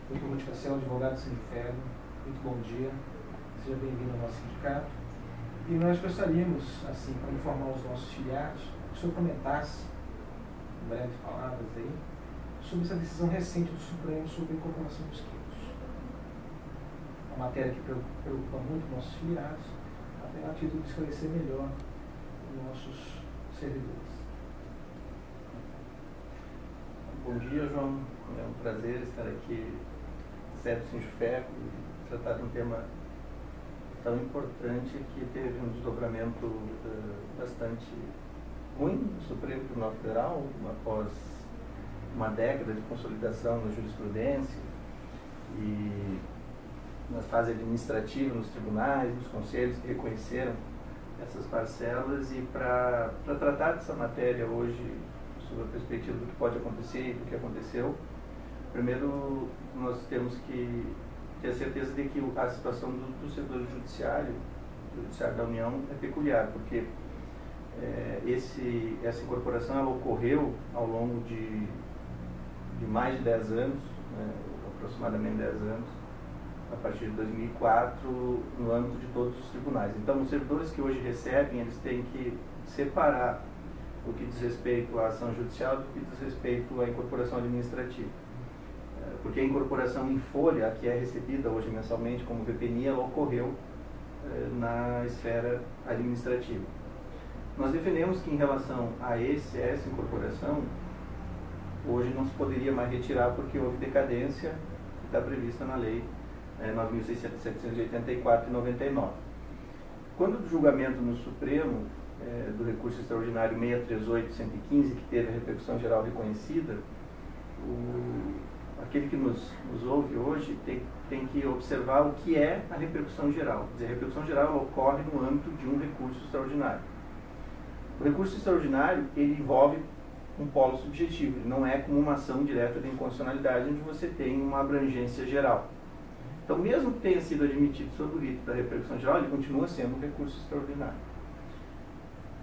Doutor Motivação, advogado sindicato, muito bom dia, seja bem-vindo ao nosso sindicato. E nós gostaríamos, assim, para informar os nossos filiados, que o senhor comentasse, em breves palavras aí, sobre essa decisão recente do Supremo sobre a incorporação dos químicos. Uma matéria que preocupa muito nossos filiados, até a título de esclarecer melhor os nossos servidores. Bom dia, João. É um prazer estar aqui no sede do Sinjufeco e tratar de um tema tão importante que teve um desdobramento bastante ruim no Supremo Tribunal Federal, após uma década de consolidação na jurisprudência e na fase administrativa, nos tribunais, nos conselhos que reconheceram essas parcelas. E para tratar dessa matéria hoje, sobre a perspectiva do que pode acontecer e do que aconteceu, primeiro nós temos que ter a certeza de que a situação do setor judiciário da União é peculiar, porque essa incorporação ela ocorreu ao longo de mais de 10 anos, aproximadamente 10 anos, a partir de 2004, no âmbito de todos os tribunais. Então, os servidores que hoje recebem, eles têm que separar o que diz respeito à ação judicial do que diz respeito à incorporação administrativa. Porque a incorporação em folha, a que é recebida hoje mensalmente como VPNI, ela ocorreu na esfera administrativa. Nós defendemos que, em relação a essa incorporação, hoje não se poderia mais retirar porque houve decadência que está prevista na Lei 9.784 de 99. Quando do julgamento no Supremo do recurso extraordinário 638-115, que teve a repercussão geral reconhecida, aquele que nos ouve hoje tem que observar o que é a repercussão geral. Quer dizer, a repercussão geral ocorre no âmbito de um recurso extraordinário. O recurso extraordinário ele envolve um polo subjetivo, ele não é como uma ação direta de inconstitucionalidade, onde você tem uma abrangência geral. Então, mesmo que tenha sido admitido sob o rito da repercussão geral, ele continua sendo um recurso extraordinário.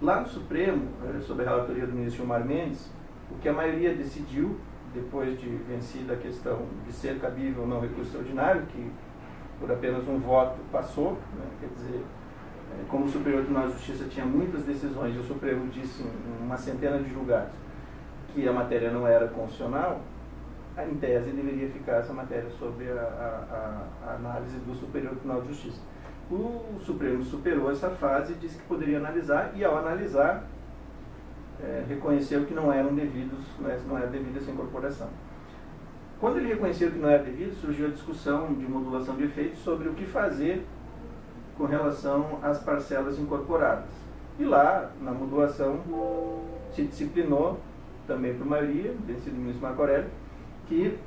Lá no Supremo, sob a relatoria do ministro Gilmar Mendes, o que a maioria decidiu, depois de vencida a questão de ser cabível ou não recurso extraordinário, que por apenas um voto passou, quer dizer, como o Superior Tribunal de Justiça tinha muitas decisões, e o Supremo disse em uma centena de julgados que a matéria não era constitucional, em tese deveria ficar essa matéria sob a análise do Superior Tribunal de Justiça. O Supremo superou essa fase e disse que poderia analisar, e ao analisar, reconheceu que não eram devidos, não era devida essa incorporação. Quando ele reconheceu que não era devido, surgiu a discussão de modulação de efeitos sobre o que fazer com relação às parcelas incorporadas. E lá, na modulação, se disciplinou, também por maioria, vencido o ministro Marco Aurélio, que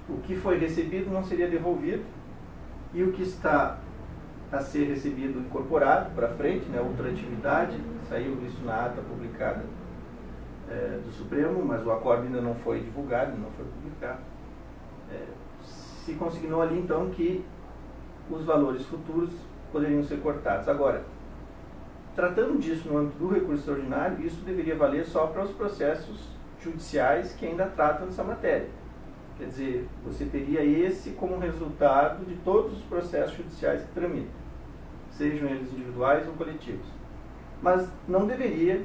o que foi recebido não seria devolvido e o que está a ser recebido incorporado para frente, outra atividade, saiu isso na ata publicada do Supremo, mas o acordo ainda não foi divulgado, não foi publicado. Se consignou ali então que os valores futuros poderiam ser cortados. Agora, tratando disso no âmbito do recurso extraordinário, isso deveria valer só para os processos judiciais que ainda tratam dessa matéria. Quer dizer, você teria esse como resultado de todos os processos judiciais que tramitam, sejam eles individuais ou coletivos. Mas não deveria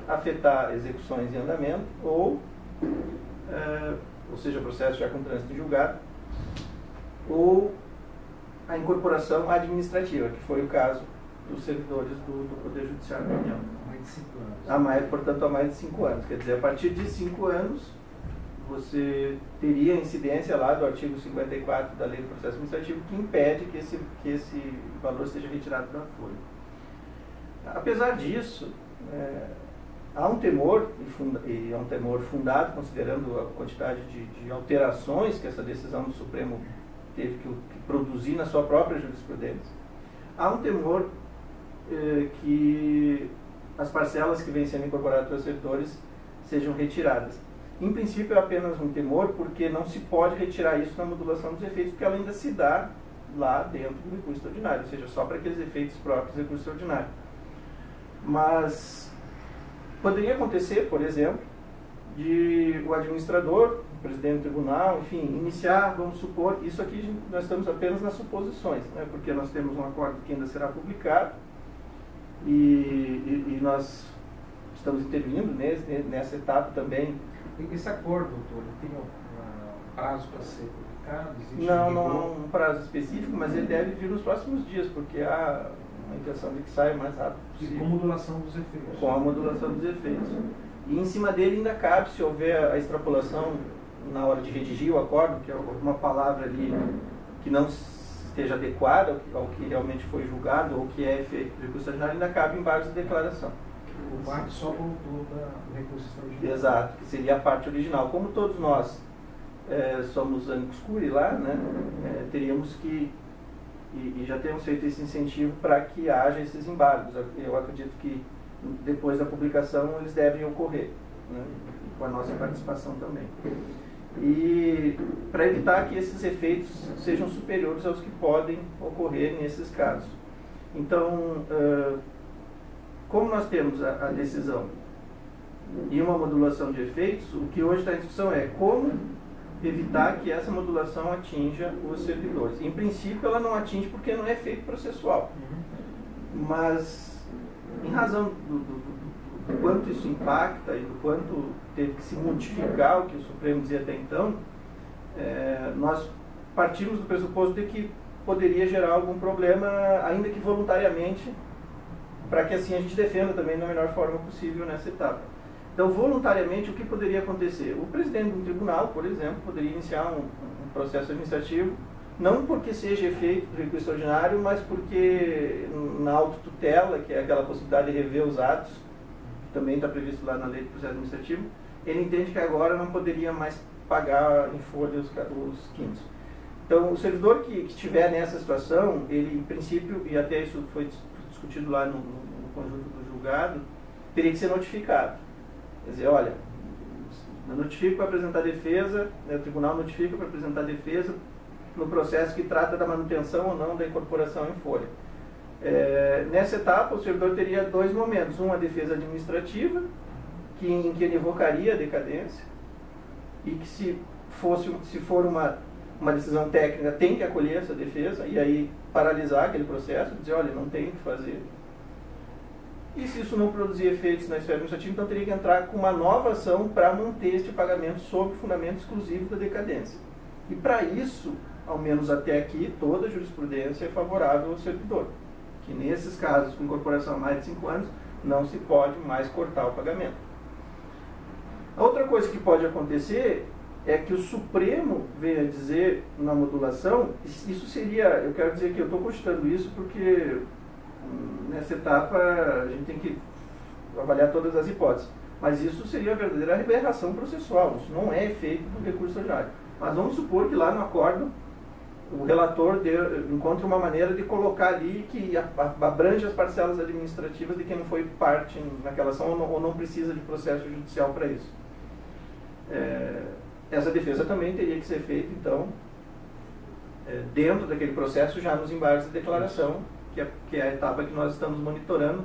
afetar execuções em andamento ou seja, processo já com trânsito julgado, ou a incorporação administrativa, que foi o caso dos servidores do Poder Judiciário da União. Mais de 5 anos. Portanto, há mais de 5 anos. Quer dizer, a partir de 5 anos, você teria incidência lá do artigo 54 da Lei do Processo Administrativo, que impede que esse valor seja retirado da folha. Apesar disso, há um temor, e é um temor fundado, considerando a quantidade de alterações que essa decisão do Supremo teve que produzir na sua própria jurisprudência. Há um temor que as parcelas que vêm sendo incorporadas pelos servidores sejam retiradas. Em princípio é apenas um temor, porque não se pode retirar isso na modulação dos efeitos, porque ela ainda se dá lá dentro do recurso extraordinário, ou seja, só para aqueles efeitos próprios do recurso extraordinário. Mas poderia acontecer, por exemplo, de o administrador, o presidente do tribunal, enfim, iniciar, vamos supor, isso aqui nós estamos apenas nas suposições, né, porque nós temos um acordo que ainda será publicado e nós estamos intervindo nessa etapa também. Esse acordo, doutor, tem um prazo para ser publicado? Não há um prazo específico, mas ele deve vir nos próximos dias, porque há uma intenção de que saia o mais rápido possível. E com modulação dos efeitos. Com a modulação dos efeitos. E em cima dele ainda cabe, se houver a extrapolação na hora de redigir o acordo, que é uma palavra ali que não esteja adequada ao que realmente foi julgado ou que é efeito do recurso extraordinário, ainda cabe em base de declaração. O BAC só voltou do recurso extraordinário. Exato, que seria a parte original. Como todos nós somos amicus curiae lá, né, teríamos que, e já temos feito esse incentivo para que haja esses embargos. Eu acredito que depois da publicação eles devem ocorrer, né, com a nossa participação também. E para evitar que esses efeitos sejam superiores aos que podem ocorrer nesses casos. Então, como nós temos a decisão e uma modulação de efeitos, o que hoje está em discussão é como evitar que essa modulação atinja os servidores. Em princípio, ela não atinge porque não é efeito processual. Mas, em razão do quanto isso impacta e do quanto teve que se modificar o que o Supremo dizia até então, nós partimos do pressuposto de que poderia gerar algum problema, ainda que voluntariamente, para que assim a gente defenda também da melhor forma possível nessa etapa. Então, voluntariamente, o que poderia acontecer? O presidente de um tribunal, por exemplo, poderia iniciar um processo administrativo, não porque seja efeito do recurso extraordinário, mas porque na autotutela, que é aquela possibilidade de rever os atos, que também está previsto lá na lei do processo administrativo, ele entende que agora não poderia mais pagar em folha os quintos. Então, o servidor que estiver nessa situação, ele, em princípio, e até isso foi discutido lá no conjunto do julgado, teria que ser notificado. Quer dizer, olha, eu notifico para apresentar defesa, né, o tribunal notifica para apresentar defesa no processo que trata da manutenção ou não da incorporação em folha. Nessa etapa, o servidor teria dois momentos. Um, a defesa administrativa, em que ele evocaria a decadência, e que se for uma decisão técnica, tem que acolher essa defesa, e aí paralisar aquele processo, dizer, olha, não tem o que fazer. E se isso não produzir efeitos na esfera administrativa, então teria que entrar com uma nova ação para manter este pagamento sob fundamento exclusivo da decadência. E para isso, ao menos até aqui, toda a jurisprudência é favorável ao servidor. Que nesses casos, com incorporação há mais de 5 anos, não se pode mais cortar o pagamento. A outra coisa que pode acontecer é que o Supremo venha dizer na modulação, isso seria, eu quero dizer que eu estou cogitando isso porque nessa etapa a gente tem que avaliar todas as hipóteses, mas isso seria a verdadeira aberração processual, isso não é efeito do recurso extraordinário. Mas vamos supor que lá no acordo o relator encontra uma maneira de colocar ali que abrange as parcelas administrativas de quem não foi parte naquela ação ou não precisa de processo judicial para isso. Essa defesa também teria que ser feita, então, dentro daquele processo, já nos embargos de declaração, que é a etapa que nós estamos monitorando,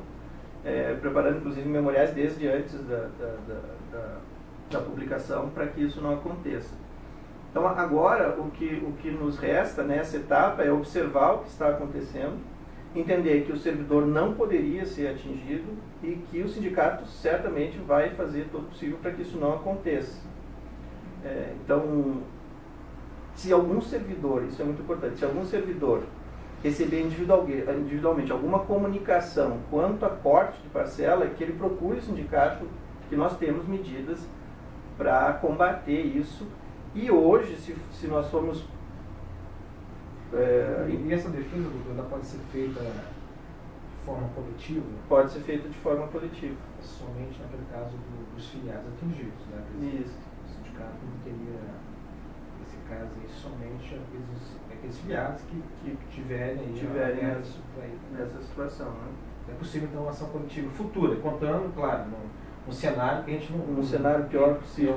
preparando inclusive memoriais desde antes da publicação, para que isso não aconteça. Então, agora, o que nos resta nessa etapa é observar o que está acontecendo, entender que o servidor não poderia ser atingido e que o sindicato certamente vai fazer todo o possível para que isso não aconteça. Então, se algum servidor, isso é muito importante, se algum servidor receber individualmente alguma comunicação quanto a corte de parcela, que ele procure o sindicato, que nós temos medidas para combater isso. E hoje, se nós formos... E essa defesa, doutor, ainda pode ser feita de forma coletiva? Pode ser feita de forma coletiva. Somente naquele caso dos filiados atingidos, né? Isso. O sindicato não teria, nesse caso aí, somente aqueles filiados que tiverem nessa situação, né? É possível, então, uma ação coletiva futura, contando, claro, num cenário que a gente não... Um cenário pior possível,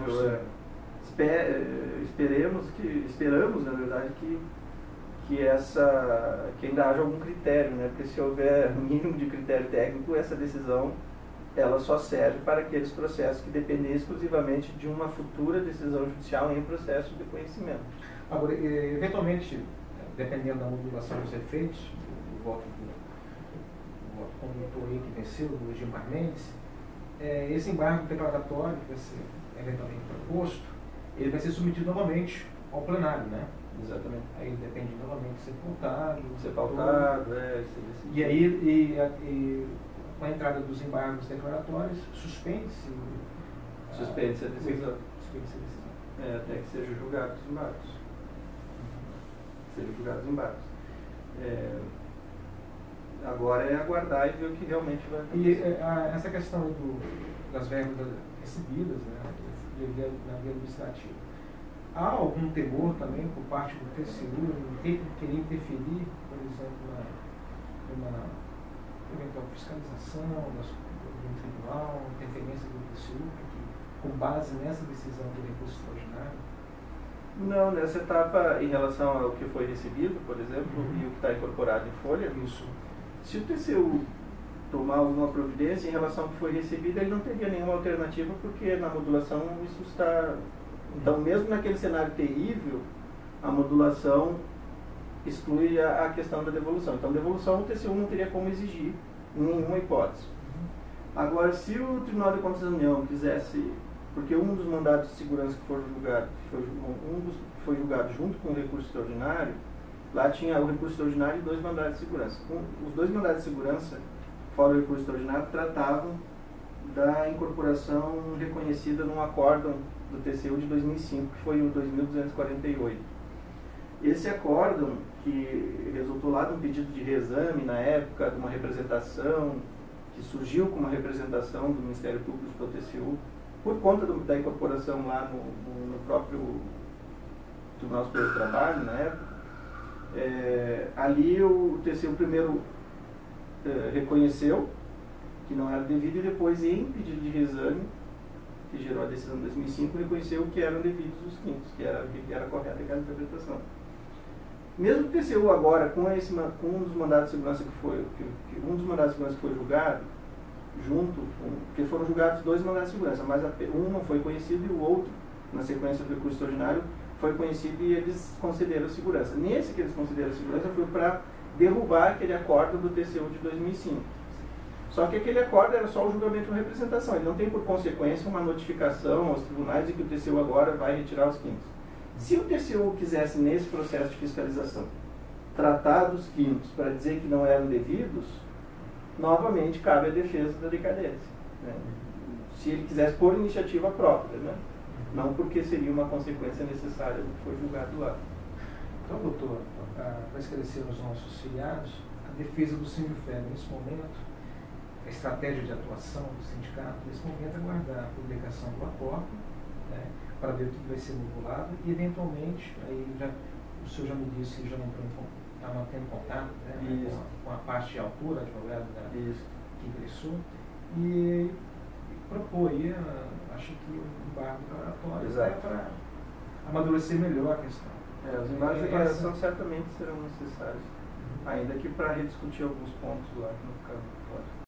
Esperamos, na verdade, que ainda haja algum critério, né? Porque se houver um mínimo de critério técnico, essa decisão ela só serve para aqueles processos que dependem exclusivamente de uma futura decisão judicial em processo de conhecimento. Agora, eventualmente, dependendo da modulação dos efeitos, o voto condutor aí que venceu, do Gilmar Mendes, esse embargo declaratório que vai ser eventualmente proposto, ele vai ser submetido novamente ao plenário, né? Exatamente. Aí depende novamente de ser pautado. Ser pautado, E aí, com a entrada dos embargos declaratórios, suspende-se a decisão. Suspende-se a decisão. Até que sejam julgados os embargos. Agora é aguardar e ver o que realmente vai acontecer. E essa questão das verbas recebidas, né, na via administrativa, há algum temor também por parte do TCU em querer interferir, por exemplo, numa eventual fiscalização do tribunal, interferência do TCU, com base nessa decisão do recurso extraordinário? Não, nessa etapa, em relação ao que foi recebido, por exemplo, e o que está incorporado em folha, se o TCU tomar alguma providência em relação ao que foi recebido, ele não teria nenhuma alternativa, porque na modulação isso está... Então, mesmo naquele cenário terrível, a modulação exclui a questão da devolução. Então, devolução o TCU não teria como exigir em nenhuma hipótese. Agora, se o Tribunal de Contas da União quisesse... Porque um dos mandados de segurança que foi julgado junto com o recurso extraordinário, lá tinha o recurso extraordinário e 2 mandados de segurança. Os 2 mandados de segurança, fora o recurso extraordinário, tratavam da incorporação reconhecida num acórdão do TCU de 2005, que foi o 2248. Esse acórdão, que resultou lá de um pedido de reexame na época, de uma representação, que surgiu com uma representação do Ministério Público para o TCU, por conta da incorporação lá no próprio Tribunal Superior do Trabalho, na época, ali o TCU primeiro reconheceu que não era devido e depois, em pedido de reexame, que gerou a decisão de 2005, reconheceu que eram devidos os quintos, que era correta aquela interpretação. Mesmo o TCU agora, com um dos mandados de segurança que foi julgado, porque foram julgados 2 mandados de segurança, mas um não foi conhecido e o outro, na sequência do recurso extraordinário, foi conhecido e eles concederam a segurança. Nesse que eles concederam a segurança foi para derrubar aquele acordo do TCU de 2005. Só que aquele acordo era só o julgamento de representação, ele não tem por consequência uma notificação aos tribunais de que o TCU agora vai retirar os quintos. Se o TCU quisesse, nesse processo de fiscalização, tratar dos quintos para dizer que não eram devidos, novamente cabe a defesa da decadência, né? Se ele quisesse por iniciativa própria, né? Não porque seria uma consequência necessária do que foi julgado lá. Então, doutor, para esclarecer aos nossos filiados, a defesa do Sindifé, nesse momento, a estratégia de atuação do sindicato, nesse momento, é aguardar a publicação do acordo, né, para ver o que vai ser modulado e, eventualmente, aí o senhor já me disse que já está mantendo contato, né, com a parte de autora, advogado que ingressou, e propor aí, acho que um embargo declaratório para amadurecer melhor a questão. Os embargos de declaração certamente serão necessários, ainda que para rediscutir alguns pontos lá que não ficaram fora.